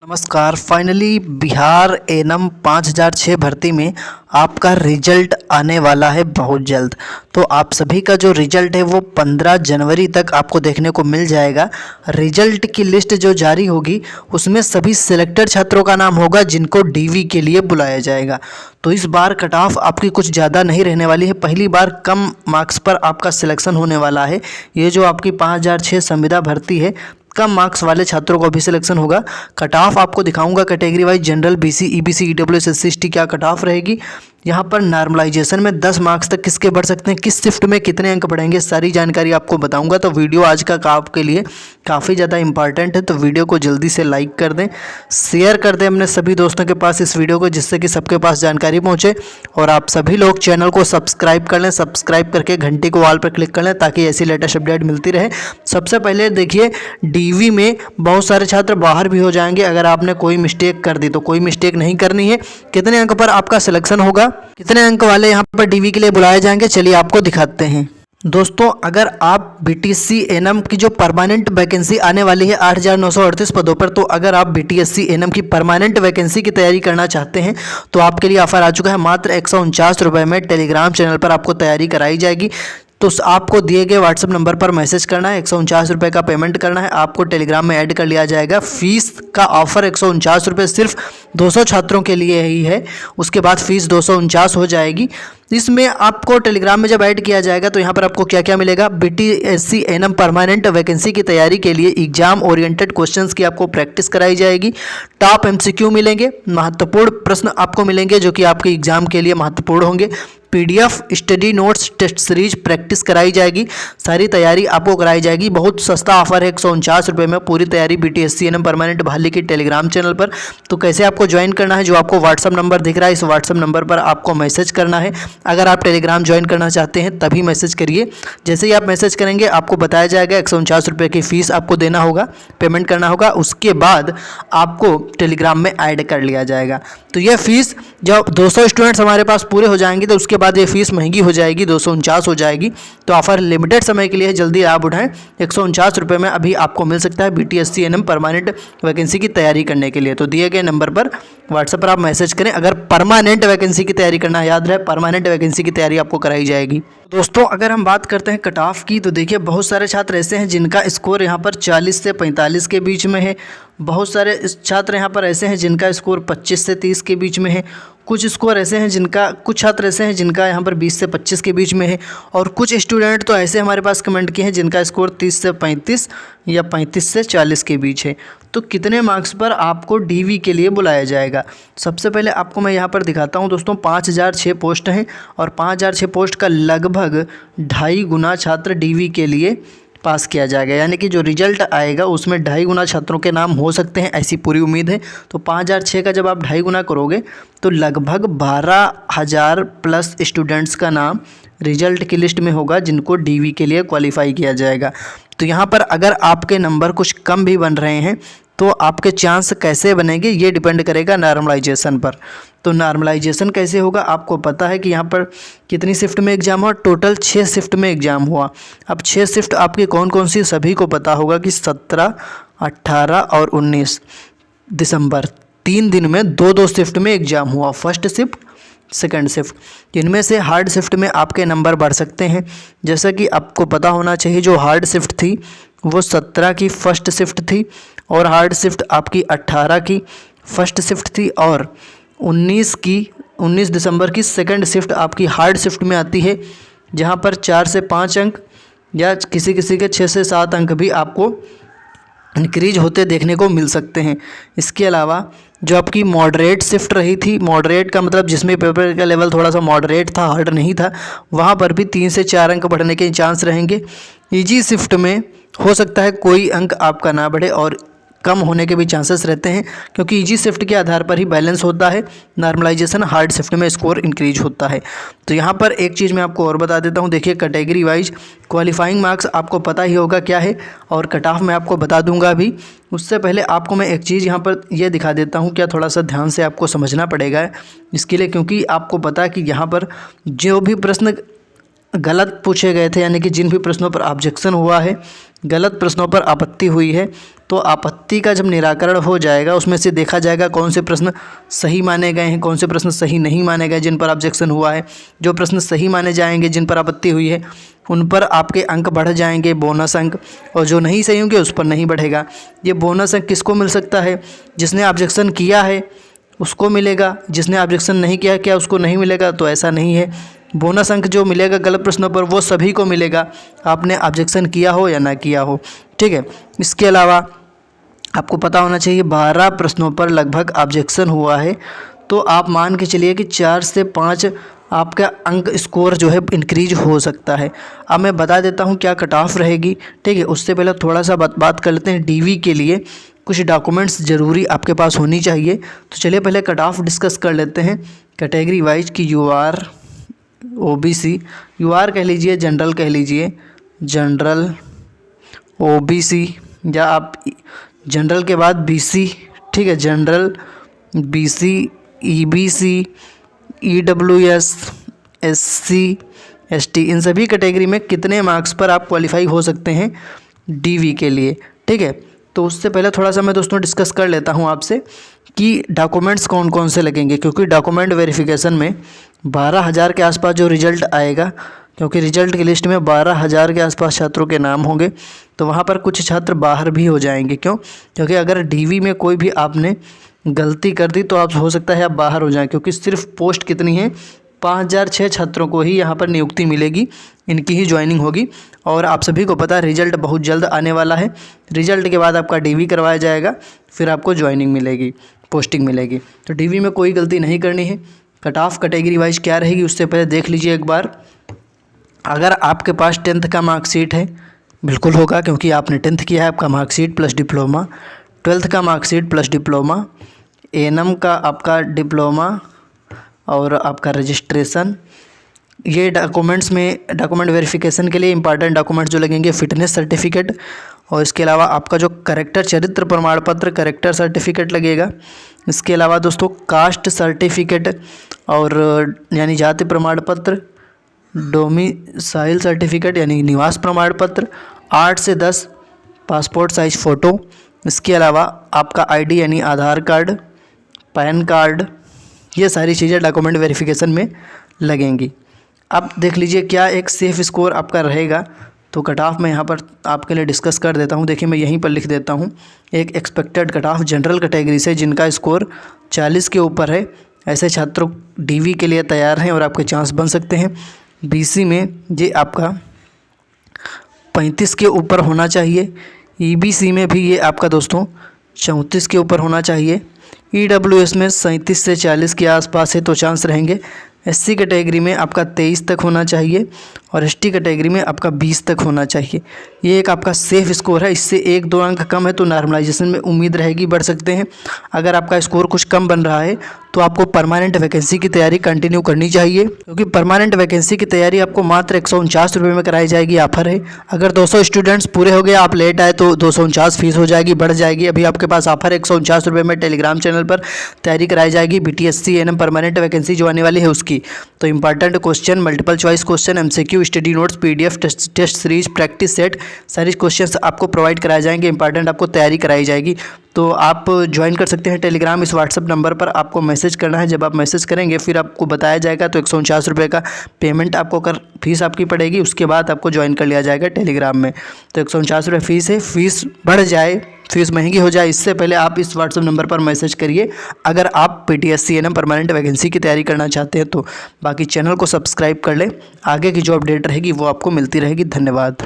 नमस्कार। Finally Bihar annum 5006 भर्ती में आपका रिजल्ट आने वाला है बहुत जल्द। तो आप सभी का जो रिजल्ट है वो 15 जनवरी तक आपको देखने को मिल जाएगा। रिजल्ट की लिस्ट जो जारी होगी उसमें सभी सिलेक्टेड छात्रों का नाम होगा जिनको डीवी के लिए बुलाया जाएगा। तो इस बार कट ऑफ आपकी कुछ ज़्यादा नहीं रहने वाली है। पहली बार कम मार्क्स पर आपका सिलेक्शन होने वाला है। ये जो आपकी 5006 संविदा भर्ती है, कम मार्क्स वाले छात्रों को भी सिलेक्शन होगा। कट ऑफ आपको दिखाऊंगा category wise, general, BC, EBC, EWS, SC, ST क्या कट ऑफ रहेगी। यहाँ पर नॉर्मलाइजेशन में 10 मार्क्स तक किसके बढ़ सकते हैं, किस शिफ्ट में कितने अंक बढ़ेंगे, सारी जानकारी आपको बताऊंगा। तो वीडियो आज का आपके लिए काफ़ी ज़्यादा इंपॉर्टेंट है। तो वीडियो को जल्दी से लाइक कर दें, शेयर कर दें अपने सभी दोस्तों के पास इस वीडियो को, जिससे कि सबके पास जानकारी पहुँचे। और आप सभी लोग चैनल को सब्सक्राइब कर लें, सब्सक्राइब करके घंटी को ऑल पर क्लिक कर लें ताकि ऐसी लेटेस्ट अपडेट मिलती रहे। सबसे पहले देखिए, डीवी में बहुत सारे छात्र बाहर भी हो जाएंगे अगर आपने कोई मिस्टेक कर दी। तो कोई मिस्टेक नहीं करनी है। कितने अंक पर आपका सिलेक्शन होगा, कितने अंक वाले यहाँ पर डीवी के लिए बुलाए जाएंगे, चलिए आपको दिखाते हैं। दोस्तों, अगर आप बीटीएससी एनएम की जो परमानेंट वैकेंसी आने वाली है 8,938 पदों पर, तो अगर आप बीटीएससी एनएम की परमानेंट वैकेंसी की तैयारी करना चाहते हैं तो आपके लिए ऑफर आ चुका है। मात्र 149 रुपये में टेलीग्राम चैनल पर आपको तैयारी कराई जाएगी। तो आपको दिए गए व्हाट्सएप नंबर पर मैसेज करना है, 149 रुपये का पेमेंट करना है, आपको टेलीग्राम में ऐड कर लिया जाएगा। फीस का ऑफर 149 रुपये सिर्फ 200 छात्रों के लिए ही है। उसके बाद फीस 249 हो जाएगी। इसमें आपको टेलीग्राम में जब ऐड किया जाएगा तो यहाँ पर आपको क्या क्या मिलेगा, बीटीएससी एनएम परमानेंट वैकेंसी की तैयारी के लिए एग्जाम ओरिएंटेड क्वेश्चंस की आपको प्रैक्टिस कराई जाएगी। टॉप एमसीक्यू मिलेंगे, महत्वपूर्ण प्रश्न आपको मिलेंगे जो कि आपके एग्जाम के लिए महत्वपूर्ण होंगे। PDF, study notes, test series practice कराई जाएगी। सारी तैयारी आपको कराई जाएगी। बहुत सस्ता ऑफर है, 149 रुपये में पूरी तैयारी बीटीएससी एनएम परमानेंट बहाली की टेलीग्राम चैनल पर। तो कैसे आपको ज्वाइन करना है, जो आपको व्हाट्सअप नंबर दिख रहा है, इस व्हाट्सअप नंबर पर आपको मैसेज करना है। अगर आप टेलीग्राम ज्वाइन करना चाहते हैं तभी मैसेज करिए। जैसे ही आप मैसेज करेंगे आपको बताया जाएगा 149 रुपये की फ़ीस आपको देना होगा, पेमेंट करना होगा। उसके बाद आपको टेलीग्राम में ऐड कर लिया जाएगा। तो यह फ़ीस जब 200 स्टूडेंट्स हमारे पास पूरे हो जाएंगे तो उसके बाद ये फीस महंगी हो जाएगी, 249 हो जाएगी। तो ऑफर लिमिटेड समय के लिए है, जल्दी आप उठाएं। 149 रुपये में अभी आपको मिल सकता है बीटीएससी एनएम परमानेंट वैकेंसी की तैयारी करने के लिए। तो दिए गए नंबर पर व्हाट्सएप पर आप मैसेज करें अगर परमानेंट वैकेंसी की तैयारी करना है। याद रहे, परमानेंट वैकेंसी की तैयारी आपको कराई जाएगी। दोस्तों, अगर हम बात करते हैं कट ऑफ की, तो देखिए बहुत सारे छात्र ऐसे हैं जिनका स्कोर यहाँ पर 40 से 45 के बीच में है। बहुत सारे छात्र यहाँ पर ऐसे हैं जिनका स्कोर 25 से 30 के बीच में है। कुछ छात्र ऐसे हैं जिनका यहाँ पर 20 से 25 के बीच में है। और कुछ स्टूडेंट तो ऐसे हमारे पास कमेंट किए हैं जिनका स्कोर 30 से 35 या 35 से 40 के बीच है। तो कितने मार्क्स पर आपको डीवी के लिए बुलाया जाएगा, सबसे पहले आपको मैं यहाँ पर दिखाता हूँ। दोस्तों, 5006 पोस्ट हैं और 5006 पोस्ट का लगभग 2.5 गुना छात्र डीवी के लिए पास किया जाएगा। यानी कि जो रिजल्ट आएगा उसमें 2.5 गुना छात्रों के नाम हो सकते हैं, ऐसी पूरी उम्मीद है। तो 5006 का जब आप 2.5 गुना करोगे तो लगभग 12,000 प्लस स्टूडेंट्स का नाम रिजल्ट की लिस्ट में होगा जिनको डीवी के लिए क्वालिफाई किया जाएगा। तो यहाँ पर अगर आपके नंबर कुछ कम भी बन रहे हैं तो आपके चांस कैसे बनेंगे, ये डिपेंड करेगा नॉर्मलाइजेशन पर। तो नॉर्मलाइजेशन कैसे होगा, आपको पता है कि यहाँ पर कितनी शिफ्ट में एग्ज़ाम हुआ, टोटल 6 शिफ्ट में एग्ज़ाम हुआ। अब 6 शिफ्ट आपकी कौन कौन सी, सभी को पता होगा कि 17, 18 और 19 दिसंबर 3 दिन में 2-2 शिफ्ट में एग्ज़ाम हुआ, फर्स्ट शिफ्ट, सेकंड शिफ्ट। इनमें से हार्ड शिफ्ट में आपके नंबर बढ़ सकते हैं। जैसा कि आपको पता होना चाहिए, जो हार्ड शिफ्ट थी वो 17 की फर्स्ट शिफ्ट थी और हार्ड शिफ्ट आपकी 18 की फर्स्ट शिफ्ट थी और 19 दिसंबर की सेकंड शिफ्ट आपकी हार्ड शिफ्ट में आती है, जहां पर 4 से 5 अंक या किसी किसी के 6 से 7 अंक भी आपको इंक्रीज होते देखने को मिल सकते हैं। इसके अलावा जो आपकी मॉडरेट शिफ्ट रही थी, मॉडरेट का मतलब जिसमें पेपर का लेवल थोड़ा सा मॉडरेट था, हार्ड नहीं था, वहाँ पर भी 3 से 4 अंक बढ़ने के चांस रहेंगे। ईजी शिफ्ट में हो सकता है कोई अंक आपका ना बढ़े और कम होने के भी चांसेस रहते हैं, क्योंकि ईजी शिफ्ट के आधार पर ही बैलेंस होता है। नॉर्मलाइजेशन हार्ड शिफ्ट में स्कोर इंक्रीज होता है। तो यहाँ पर एक चीज़ मैं आपको और बता देता हूँ। देखिए, कैटेगरी वाइज क्वालिफाइंग मार्क्स आपको पता ही होगा क्या है और कट ऑफ मैं आपको बता दूंगा अभी। उससे पहले आपको मैं एक चीज़ यहाँ पर यह दिखा देता हूँ, क्या थोड़ा सा ध्यान से आपको समझना पड़ेगा इसके लिए, क्योंकि आपको पता है कि यहाँ पर जो भी प्रश्न गलत पूछे गए थे, यानी कि जिन भी प्रश्नों पर ऑब्जेक्शन हुआ है गलत प्रश्नों पर आपत्ति हुई है तो आपत्ति का जब निराकरण हो जाएगा उसमें से देखा जाएगा कौन से प्रश्न सही माने गए हैं, कौन से प्रश्न सही नहीं माने गए जिन पर ऑब्जेक्शन हुआ है। जो प्रश्न सही माने जाएंगे, जिन पर आपत्ति हुई है, उन पर आपके अंक बढ़ जाएंगे, बोनस अंक, और जो नहीं सही होंगे उस पर नहीं बढ़ेगा। ये बोनस अंक किसको मिल सकता है? जिसने ऑब्जेक्शन किया है उसको मिलेगा, जिसने ऑब्जेक्शन नहीं किया क्या उसको नहीं मिलेगा? तो ऐसा नहीं है। बोनस अंक जो मिलेगा गलत प्रश्नों पर वो सभी को मिलेगा, आपने ऑब्जेक्शन किया हो या ना किया हो। ठीक है। इसके अलावा आपको पता होना चाहिए 12 प्रश्नों पर लगभग ऑब्जेक्शन हुआ है तो आप मान के चलिए कि 4 से 5 आपका अंक स्कोर जो है इंक्रीज हो सकता है। अब मैं बता देता हूँ क्या कट ऑफ रहेगी। ठीक है। उससे पहले थोड़ा सा बात कर लेते हैं डीवी के लिए कुछ डॉक्यूमेंट्स ज़रूरी आपके पास होनी चाहिए। तो चलिए पहले कट ऑफ डिस्कस कर लेते हैं कैटेगरी वाइज की। UR OBC, UR कह लीजिए, जनरल कह लीजिए, जनरल OBC, या आप जनरल के बाद BC, ठीक है, general BC, EBC, EWS, SC, ST, इन सभी कैटेगरी में कितने मार्क्स पर आप क्वालिफाई हो सकते हैं DV के लिए। ठीक है। तो उससे पहले थोड़ा सा मैं दोस्तों डिस्कस कर लेता हूं आपसे कि डॉक्यूमेंट्स कौन कौन से लगेंगे, क्योंकि डॉक्यूमेंट वेरिफिकेशन में 12,000 के आसपास जो रिज़ल्ट आएगा, क्योंकि रिज़ल्ट की लिस्ट में 12,000 के आसपास छात्रों के नाम होंगे, तो वहाँ पर कुछ छात्र बाहर भी हो जाएंगे। क्यों? क्योंकि अगर DV में कोई भी आपने गलती कर दी तो आप हो सकता है आप बाहर हो जाएं, क्योंकि सिर्फ पोस्ट कितनी है 5,006 छात्रों को ही यहाँ पर नियुक्ति मिलेगी, इनकी ही ज्वाइनिंग होगी। और आप सभी को पता है रिज़ल्ट बहुत जल्द आने वाला है। रिज़ल्ट के बाद आपका DV करवाया जाएगा, फिर आपको ज्वाइनिंग मिलेगी, पोस्टिंग मिलेगी। तो DV में कोई गलती नहीं करनी है। कट ऑफ कैटेगरी वाइज क्या रहेगी उससे पहले देख लीजिए एक बार। अगर आपके पास 10th का मार्कशीट है, बिल्कुल होगा क्योंकि आपने 10th किया है, आपका मार्कशीट प्लस डिप्लोमा, 12th का मार्कशीट प्लस डिप्लोमा, ANM का आपका डिप्लोमा और आपका रजिस्ट्रेशन। ये डॉक्यूमेंट्स में डॉक्यूमेंट वेरिफिकेशन के लिए इंपॉर्टेंट डॉक्यूमेंट्स जो लगेंगे फिटनेस सर्टिफिकेट, और इसके अलावा आपका जो करेक्टर चरित्र प्रमाण पत्र करेक्टर सर्टिफिकेट लगेगा। इसके अलावा दोस्तों कास्ट सर्टिफिकेट और यानी जाति प्रमाण पत्र, डोमिसाइल सर्टिफिकेट यानी निवास प्रमाण पत्र, 8 से 10 पासपोर्ट साइज फ़ोटो। इसके अलावा आपका ID यानी आधार कार्ड, पैन कार्ड, ये सारी चीज़ें डॉक्यूमेंट वेरिफिकेशन में लगेंगी। अब देख लीजिए क्या एक सेफ़ स्कोर आपका रहेगा। तो कट ऑफ मैं यहाँ पर आपके लिए डिस्कस कर देता हूँ। देखिए मैं यहीं पर लिख देता हूँ एक expected cut off general category से जिनका स्कोर 40 के ऊपर है, ऐसे छात्रों DV के लिए तैयार हैं और आपके चांस बन सकते हैं। BC में ये आपका 35 के ऊपर होना चाहिए। EBC में भी ये आपका दोस्तों 34 के ऊपर होना चाहिए। EWS में 37 से 40 के आसपास है तो चांस रहेंगे। SC कैटेगरी में आपका 23 तक होना चाहिए और ST कैटेगरी में आपका 20 तक होना चाहिए। ये एक आपका सेफ़ स्कोर है। इससे 1-2 अंक कम है तो नॉर्मलाइजेशन में उम्मीद रहेगी बढ़ सकते हैं। अगर आपका स्कोर कुछ कम बन रहा है तो आपको परमानेंट वैकेंसी की तैयारी कंटिन्यू करनी चाहिए, क्योंकि परमानेंट वैकेंसी की तैयारी आपको मात्र 149 रुपये में कराई जाएगी। ऑफर है। अगर 200 स्टूडेंट्स पूरे हो गए, आप लेट आए तो 249 फीस हो जाएगी, बढ़ जाएगी। अभी आपके पास ऑफर 149 रुपये में टेलीग्राम चैनल पर तैयारी कराई जाएगी BTSC ANM परमानेंट वैकेंसी जो आने वाली है उसकी। तो important question, multiple choice question, MCQ, study notes, PDF, test series, practice set, सारी क्वेश्चंस आपको प्रोवाइड कराए जाएंगे। इंपॉर्टेंट आपको तैयारी कराई जाएगी। तो आप ज्वाइन कर सकते हैं टेलीग्राम। इस व्हाट्सअप नंबर पर आपको मैसेज करना है। जब आप मैसेज करेंगे फिर आपको बताया जाएगा। तो 149 रुपये का पेमेंट आपको फीस आपकी पड़ेगी, उसके बाद आपको ज्वाइन कर लिया जाएगा टेलीग्राम में। तो 149 रुपये फ़ीस है। फ़ीस बढ़ जाए, फीस महंगी हो जाए, इससे पहले आप इस व्हाट्सअप नंबर पर मैसेज करिए अगर आप PTSC ANM परमानेंट वैकेंसी की तैयारी करना चाहते हैं तो। बाकी चैनल को सब्सक्राइब कर लें, आगे की जो अपडेट रहेगी वो आपको मिलती रहेगी। धन्यवाद।